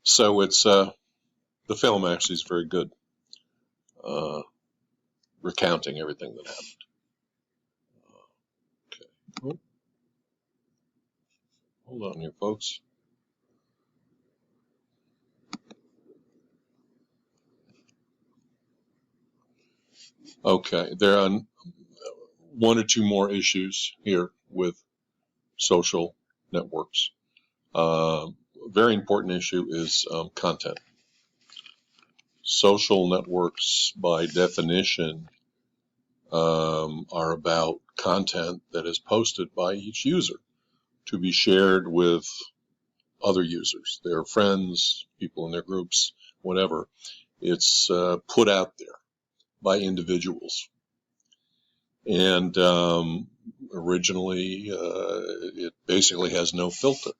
So it's the film actually is very good, recounting everything that happened. Okay. Oh, hold on here, folks. Okay, there are one or two more issues here with social networks. Very important issue is content. Social networks, by definition, are about content that is posted by each user to be shared with other users, their friends, people in their groups, whatever. It's put out there by individuals. And originally, it basically has no filter.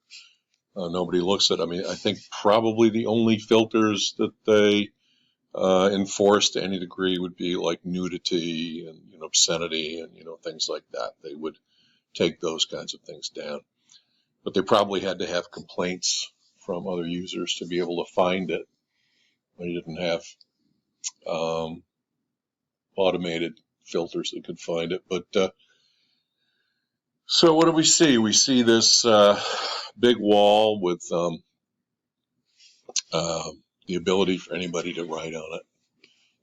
Nobody looks at it. I mean, I think probably the only filters that they enforce to any degree would be like nudity and obscenity and things like that. They would take those kinds of things down. But they probably had to have complaints from other users to be able to find it. They didn't have automated filters that could find it. But so what do we see? We see this big wall with the ability for anybody to write on it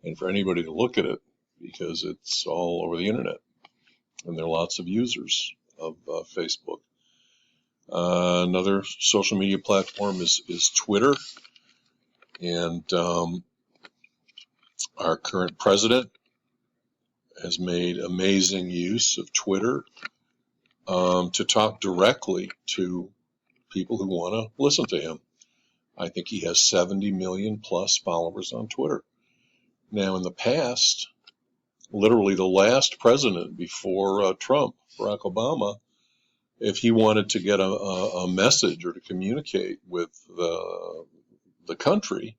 and for anybody to look at it, because it's all over the internet and there are lots of users of Facebook. Another social media platform is Twitter, and our current president has made amazing use of Twitter to talk directly to people who want to listen to him. I think he has 70 million plus followers on Twitter. Now, in the past, literally the last president before Trump, Barack Obama, if he wanted to get a message or to communicate with the country,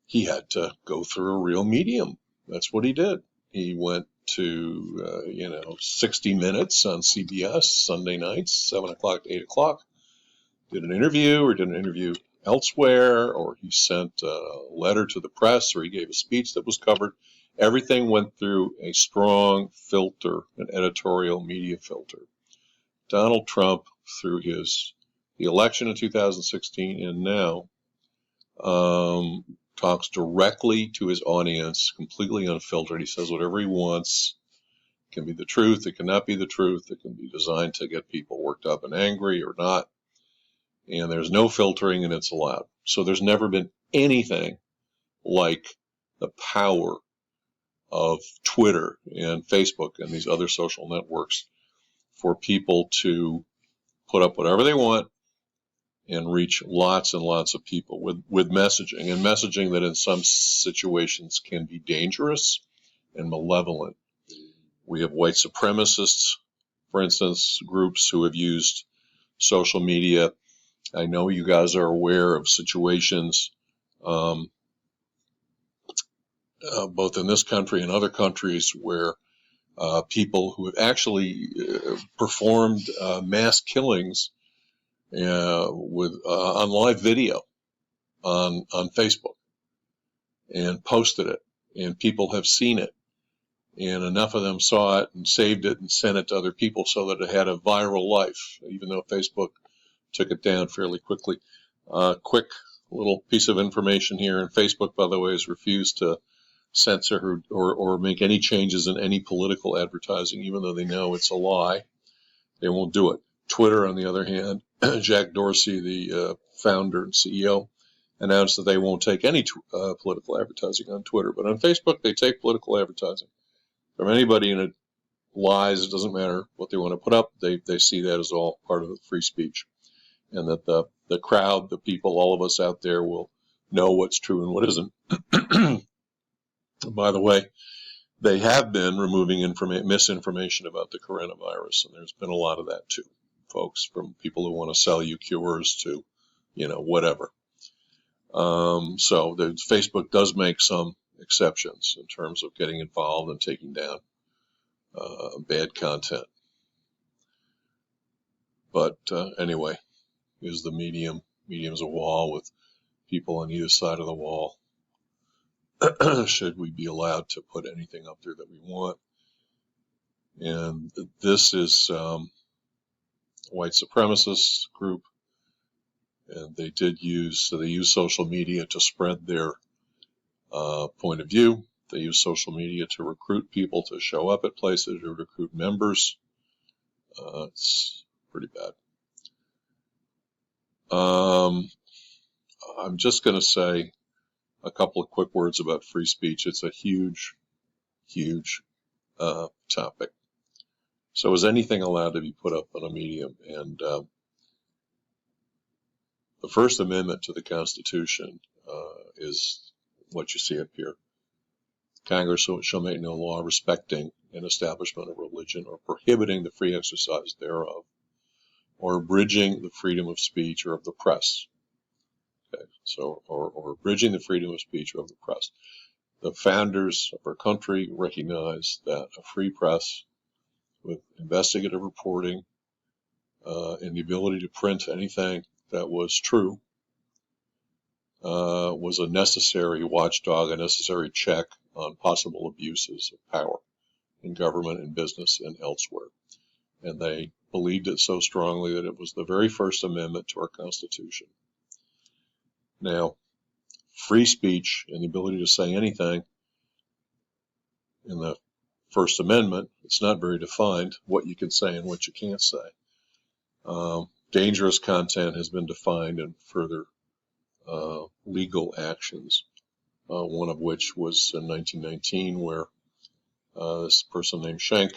he had to go through a real medium. That's what he did. He went to 60 Minutes on CBS Sunday nights, 7 o'clock to 8 o'clock, did an interview elsewhere, or he sent a letter to the press, or he gave a speech that was covered. Everything went through a strong filter, an editorial media filter. Donald Trump, through the election in 2016 and now, talks directly to his audience, completely unfiltered. He says whatever he wants. It can be the truth. It cannot be the truth. It can be designed to get people worked up and angry or not. And there's no filtering, and it's allowed. So there's never been anything like the power of Twitter and Facebook and these other social networks for people to put up whatever they want and reach lots and lots of people with messaging, and messaging that in some situations can be dangerous and malevolent. We have white supremacists, for instance, groups who have used social media. I know you guys are aware of situations, both in this country and other countries, where people who have actually performed mass killings on live video on Facebook and posted it, and people have seen it, and enough of them saw it and saved it and sent it to other people so that it had a viral life, even though Facebook took it down fairly quickly. Quick little piece of information here, and Facebook, by the way, has refused to censor or make any changes in any political advertising, even though they know it's a lie. They won't do it. Twitter, on the other hand, Jack Dorsey, the founder and CEO, announced that they won't take any political advertising on Twitter. But on Facebook, they take political advertising from anybody, and it lies. It doesn't matter what they want to put up. They see that as all part of the free speech, and that the crowd, the people, all of us out there will know what's true and what isn't. By the way, they have been removing misinformation about the coronavirus, and there's been a lot of that too, folks, from people who want to sell you cures to, whatever. So Facebook does make some exceptions in terms of getting involved and taking down bad content. But anyway, is the medium Medium's a wall with people on either side of the wall. Should we be allowed to put anything up there that we want? And this is a white supremacist group, and they use social media to spread their point of view. They use social media to recruit people to show up at places, to recruit members. It's pretty bad. I'm just going to say a couple of quick words about free speech. It's a huge, huge topic. So is anything allowed to be put up on a medium? And the First Amendment to the Constitution is what you see up here. Congress shall make no law respecting an establishment of religion or prohibiting the free exercise thereof, or abridging the freedom of speech or of the press. Okay, so, or abridging the freedom of speech or of the press. The founders of our country recognized that a free press with investigative reporting and the ability to print anything that was true was a necessary watchdog, a necessary check on possible abuses of power in government and business and elsewhere. And they believed it so strongly that it was the very First Amendment to our Constitution. Now, free speech and the ability to say anything in the First Amendment, it's not very defined what you can say and what you can't say. Dangerous content has been defined in further legal actions, one of which was in 1919, where this person named Schenck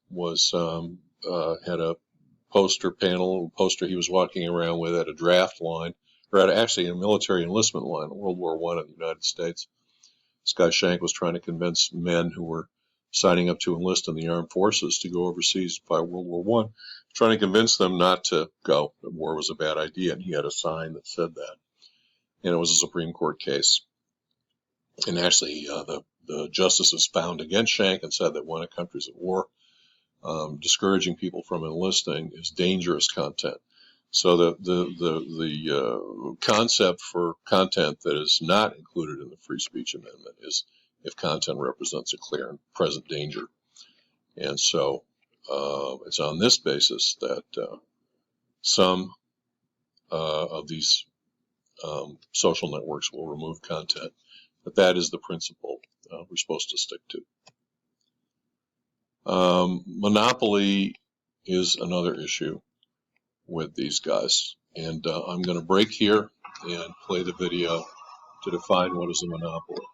was had a poster he was walking around with at a draft line, or at actually a military enlistment line in World War I in the United States. This guy Schenck was trying to convince men who were signing up to enlist in the armed forces to go overseas to fight World War I, trying to convince them not to go. The war was a bad idea, and he had a sign that said that. And it was a Supreme Court case. And actually, the justices found against Schenck and said that when a country's at war, discouraging people from enlisting is dangerous content. So the concept for content that is not included in the Free Speech Amendment is if content represents a clear and present danger. And so it's on this basis that some of these social networks will remove content. But that is the principle we're supposed to stick to. Monopoly is another issue with these guys. And I'm going to break here and play the video to define what is a monopoly.